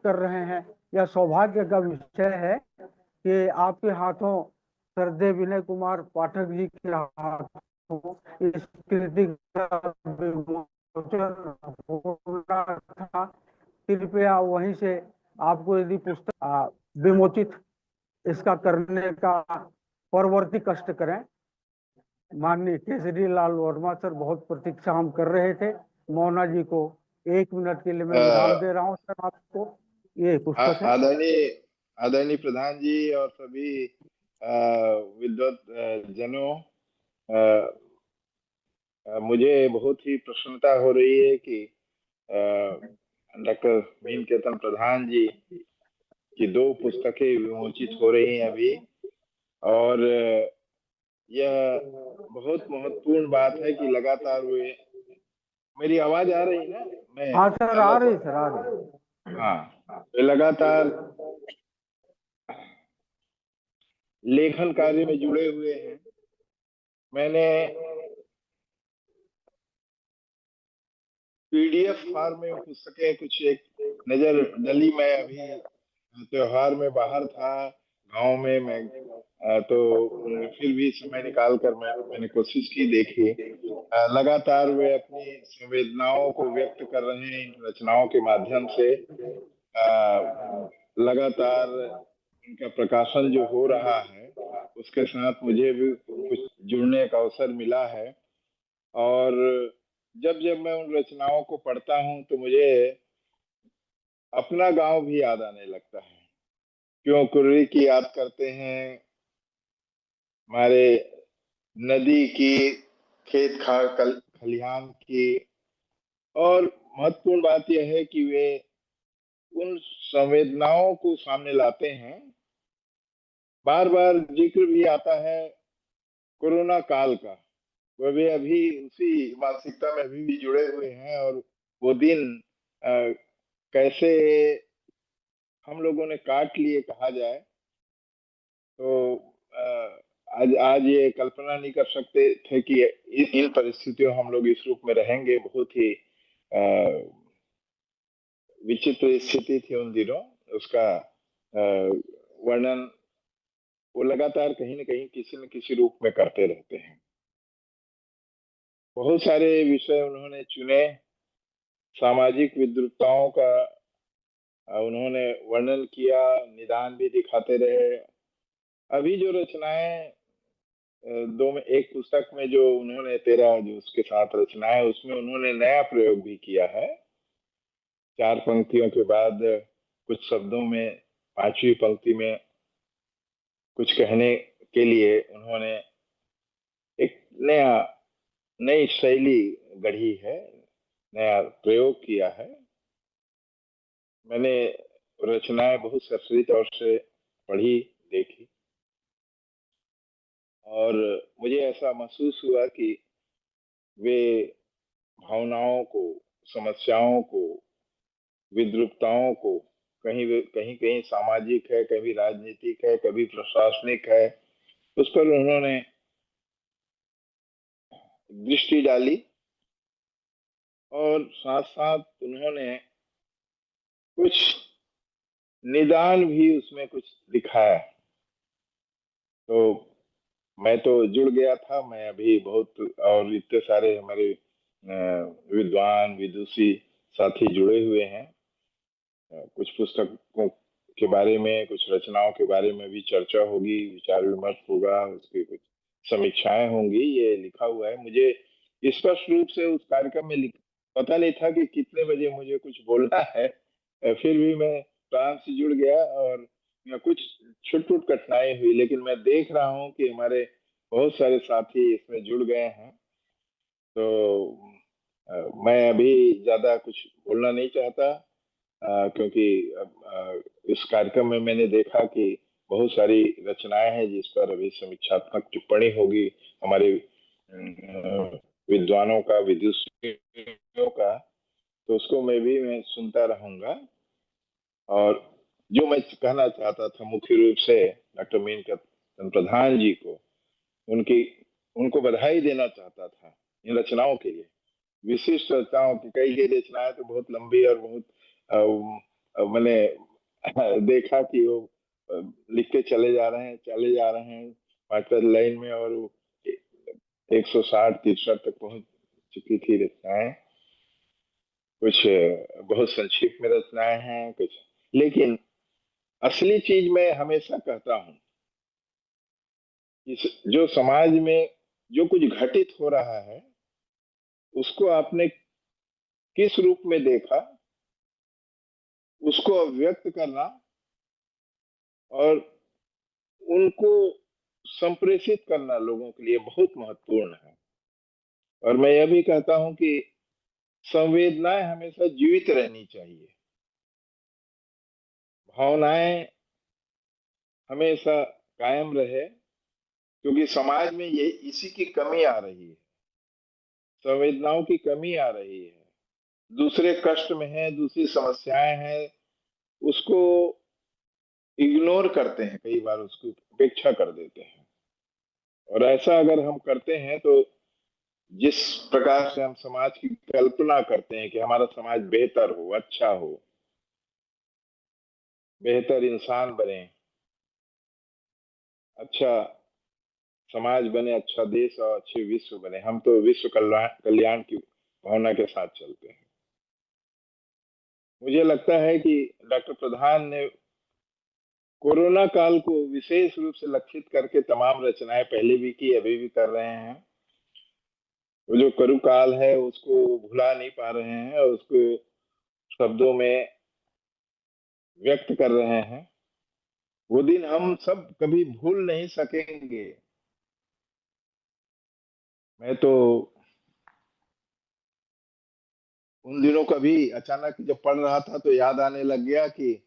कर रहे हैं। यह सौभाग्य का विषय है कि आपके हाथों श्रद्धेय विनय कुमार पाठक जी के हाथों इस कृति का विमोचन होना था। कृपया वहीं से आपको यदि पुस्तक विमोचित इसका करने का परवर्ती कष्ट करें। माननीय केसरी लाल वर्मा सर, बहुत प्रतीक्षा हम कर रहे थे। मोना जी को 1 मिनट के लिए मैं विराम दे रहा हूँ सर। आपको ये पुस्तक है। आदरणीय प्रधान जी और सभी विद्वत जनों, मुझे बहुत ही प्रसन्नता हो रही है कि डॉक्टर मीन केतन प्रधान जी की 2 पुस्तकें विमोचित हो रही हैं अभी, और यह बहुत महत्वपूर्ण बात है कि लगातार वे, मेरी आवाज आ रही है ना? हाँ सर, आ रही सर, आ रही। हाँ, वे लगातार लेखन कार्य में जुड़े हुए हैं। मैंने पीडीएफ फॉर्म में पुस्तकें कुछ एक नजर डली। मैं अभी त्योहार में बाहर था, गांव में मैं, तो फिर भी समय निकाल कर मैंने कोशिश की, देखी। लगातार वे अपनी संवेदनाओं को व्यक्त कर रहे हैं इन रचनाओं के माध्यम से। लगातार इनका प्रकाशन जो हो रहा है उसके साथ मुझे भी कुछ जुड़ने का अवसर मिला है। और जब जब मैं उन रचनाओं को पढ़ता हूँ तो मुझे अपना गांव भी याद आने लगता है। क्यों कुर्री की याद करते हैं, हमारे नदी की, खेत खलिहान की। और महत्वपूर्ण बात यह है कि वे उन संवेदनाओं को सामने लाते हैं। बार बार जिक्र भी आता है कोरोना काल का। वह भी अभी उसी मानसिकता में अभी भी जुड़े हुए हैं। और वो दिन कैसे हम लोगों ने काट लिए कहा जाए तो आज आज ये कल्पना नहीं कर सकते थे कि इन परिस्थितियों हम लोग इस रूप में रहेंगे। बहुत ही विचित्र स्थिति थी उन दिनों। उसका वर्णन वो लगातार कहीं न कहीं किसी न किसी रूप में करते रहते हैं। बहुत सारे विषय उन्होंने चुने। सामाजिक विद्रुपताओं का उन्होंने वर्णन किया, निदान भी दिखाते रहे। अभी जो रचनाएं दो में, एक पुस्तक में जो उन्होंने 13 जो उसके साथ रचनाएं, उसमें उन्होंने नया प्रयोग भी किया है। 4 पंक्तियों के बाद कुछ शब्दों में 5वीं पंक्ति में कुछ कहने के लिए उन्होंने एक नई शैली गढ़ी है, नया प्रयोग किया है। मैंने रचनाएं बहुत सश्री तौर से पढ़ी, देखी, और मुझे ऐसा महसूस हुआ कि वे भावनाओं को, समस्याओं को, विद्रुपताओं को, कहीं कहीं कहीं सामाजिक है, कभी राजनीतिक है, कभी प्रशासनिक है, उस पर उन्होंने दृष्टि डाली। और साथ साथ उन्होंने कुछ निदान भी उसमें कुछ दिखाया। तो मैं तो जुड़ गया था। मैं अभी बहुत, और इतने सारे हमारे विद्वान विदुषी साथी जुड़े हुए हैं। कुछ पुस्तकों के बारे में, कुछ रचनाओं के बारे में भी चर्चा होगी, विचार विमर्श होगा, उसकी कुछ समीक्षाएं होंगी। ये लिखा हुआ है। मुझे स्पष्ट रूप से उस कार्यक्रम में पता नहीं था कि कितने बजे मुझे कुछ बोलना है। फिर भी मैं प्राण से जुड़ गया, और कुछ छुट कठिनाई हुई, लेकिन मैं देख रहा हूँ कि हमारे बहुत सारे साथी इसमें जुड़ गए हैं। तो मैं अभी ज्यादा कुछ बोलना नहीं चाहता, क्योंकि इस कार्यक्रम में मैंने देखा कि बहुत सारी रचनाएं हैं जिस पर अभी समीक्षात्मक टिप्पणी होगी हमारे विद्वानों का, विदुषियों का। तो उसको मैं सुनता रहूंगा। और जो मैं कहना चाहता था मुख्य रूप से डॉक्टर मीनकेतन प्रधान जी को, उनकी उनको बधाई देना चाहता था इन रचनाओं के लिए। विशिष्ट रचनाओं की, कई रचनाएं तो बहुत लंबी और बहुत मैंने देखा कि वो लिखते चले जा रहे हैं 5 लाइन में, और वो 160 63 तक पहुंच चुकी थी रचनाएं। कुछ बहुत संक्षिप्त में रचनाएं हैं कुछ, लेकिन असली चीज मैं हमेशा कहता हूं कि जो समाज में जो कुछ घटित हो रहा है उसको आपने किस रूप में देखा, उसको अभिव्यक्त करना और उनको संप्रेषित करना लोगों के लिए बहुत महत्वपूर्ण है। और मैं यह भी कहता हूं कि संवेदनाएं हमेशा जीवित रहनी चाहिए, भावनाएं हमेशा कायम रहे, क्योंकि समाज में ये इसी की कमी आ रही है, संवेदनाओं की कमी आ रही है। दूसरे कष्ट में है, दूसरी समस्याएं हैं, उसको इग्नोर करते हैं, कई बार उसकी उपेक्षा कर देते हैं। और ऐसा अगर हम करते हैं तो जिस प्रकार से हम समाज की कल्पना करते हैं कि हमारा समाज बेहतर हो, अच्छा हो, बेहतर इंसान बने, अच्छा समाज बने, अच्छा देश और अच्छे विश्व बने, हम तो विश्व कल्याण कल्याण की भावना के साथ चलते हैं। मुझे लगता है कि डॉक्टर प्रधान ने कोरोना काल को विशेष रूप से लक्षित करके तमाम रचनाएं पहले भी की, अभी भी कर रहे हैं। वो जो करू काल है उसको भुला नहीं पा रहे हैं और उसको शब्दों में व्यक्त कर रहे हैं। वो दिन हम सब कभी भूल नहीं सकेंगे। मैं तो उन दिनों कभी अचानक जब पढ़ रहा था तो याद आने लग गया कि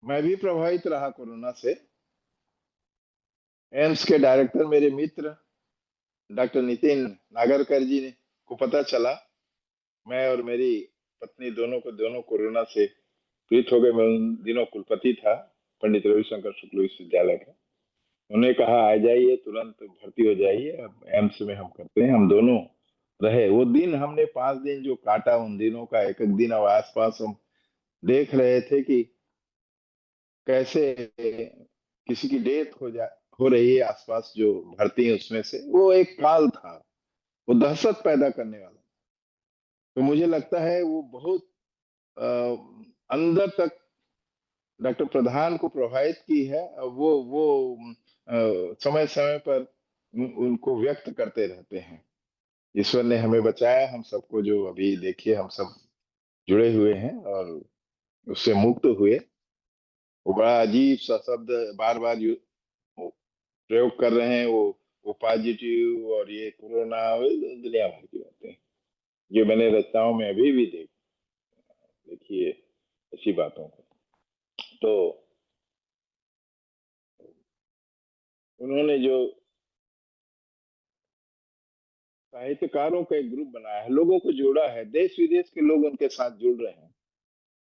मैं भी प्रभावित रहा कोरोना से। एम्स के डायरेक्टर मेरे मित्र डॉक्टर नितिन नागरकर जी ने को पता चला, मैं और मेरी पत्नी दोनों कोरोना से पीड़ित हो गए। मैं उन दिनों कुलपति था पंडित रविशंकर शुक्ल विश्वविद्यालय का। उन्होंने कहा आ जाइए, तुरंत भर्ती हो जाइए, अब एम्स में हम करते हैं। हम दोनों रहे वो दिन, हमने 5 दिन जो काटा, उन दिनों का एक एक दिन अब आसपास हम देख रहे थे कि कैसे किसी की डेथ हो रही है आसपास जो भर्ती है उसमें से। वो एक काल था, वो दहशत पैदा करने वाला। तो मुझे लगता है वो बहुत अंदर तक डॉक्टर प्रधान को प्रभावित की है। वो समय समय पर उनको व्यक्त करते रहते हैं। ईश्वर ने हमें बचाया, हम सबको, जो अभी देखिए हम सब जुड़े हुए हैं और उससे मुक्त हुए। वो बड़ा अजीब सा शब्द बार बार प्रयोग कर रहे हैं, वो पॉजिटिव और ये कोरोना, दुनिया भर की बातें ये मैंने रचनाओं में अभी भी देखिए ऐसी बातों को। तो उन्होंने जो साहित्यकारों का एक ग्रुप बनाया है, लोगों को जोड़ा है, देश विदेश के लोग उनके साथ जुड़ रहे हैं,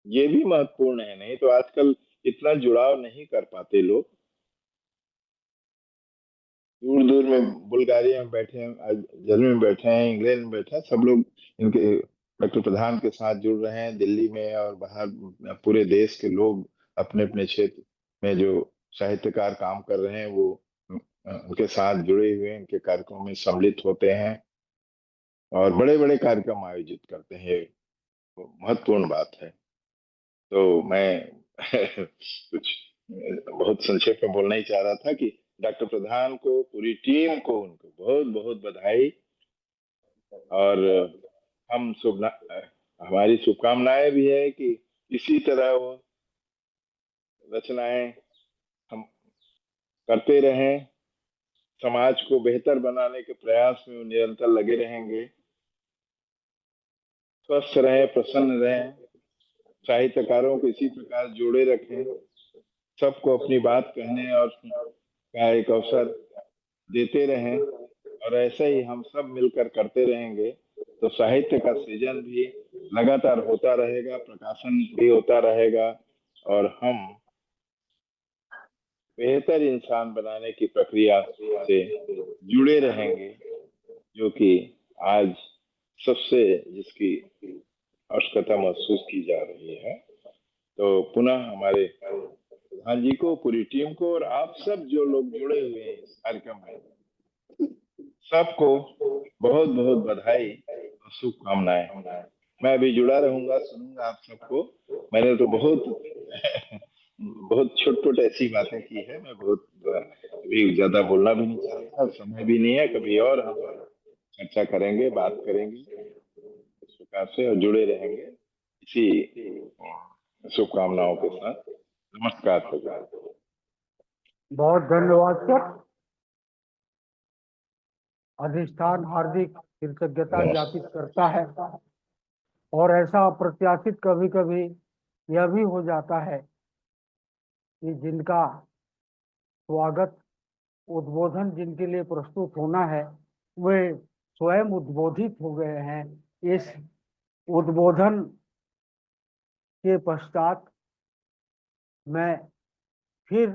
ये भी महत्वपूर्ण है। नहीं तो आजकल इतना जुड़ाव नहीं कर पाते लोग। दूर दूर में बुल्गारिया में बैठे हैं, जर्मनी में बैठे हैं, इंग्लैंड में बैठे हैं, सब लोग इनके डॉक्टर प्रधान के साथ जुड़ रहे हैं। दिल्ली में और बाहर पूरे देश के लोग अपने अपने क्षेत्र में जो साहित्यकार काम कर रहे हैं वो उनके साथ जुड़े हुए हैं, इनके कार्यक्रमों में सम्मिलित होते हैं और बड़े बड़े कार्यक्रम आयोजित करते हैं। ये महत्वपूर्ण बात है। तो मैं कुछ बहुत संक्षेप में बोलना ही चाह रहा था कि डॉक्टर प्रधान को, पूरी टीम को, उनको बहुत बहुत बधाई। और हम हमारी शुभकामनाएं भी है कि इसी तरह वो रचनाएं हम करते रहें, समाज को बेहतर बनाने के प्रयास में वो निरंतर लगे रहेंगे, स्वस्थ रहें, प्रसन्न रहें, साहित्यकारों को इसी प्रकार जोड़े रखें, सबको अपनी बात कहने और का एक अवसर देते रहें। और ऐसे ही हम सब मिलकर करते रहेंगे तो साहित्य का सृजन भी लगातार होता रहेगा, प्रकाशन भी होता रहेगा और हम बेहतर इंसान बनाने की प्रक्रिया से जुड़े रहेंगे, जो कि आज सबसे जिसकी आवश्यकता महसूस की जा रही है। तो पुनः हमारे प्रधान जी को, पूरी टीम को और आप सब जो लोग जुड़े हुए हैं इस कार्यक्रम में, सबको बहुत बहुत बधाई और शुभकामनाएं। मैं अभी जुड़ा रहूंगा, सुनूंगा आप सबको। मैंने तो बहुत बहुत छोट छोट ऐसी बातें की है। मैं बहुत अभी ज्यादा बोलना भी नहीं चाहता, समय भी नहीं है। कभी और हम चर्चा करेंगे, बात करेंगे इस प्रकार से, और जुड़े रहेंगे इसी शुभकामनाओं के साथ। नमस्कार प्रकार। बहुत धन्यवाद सर। अधिष्ठान हार्दिक कृतज्ञता ज्ञापित करता है। और ऐसा अप्रत्याशित कभी कभी यह भी हो जाता है कि जिनका स्वागत, उद्बोधन जिनके लिए प्रस्तुत होना है, वे स्वयं उद्बोधित हो गए हैं। इस उद्बोधन के पश्चात मैं फिर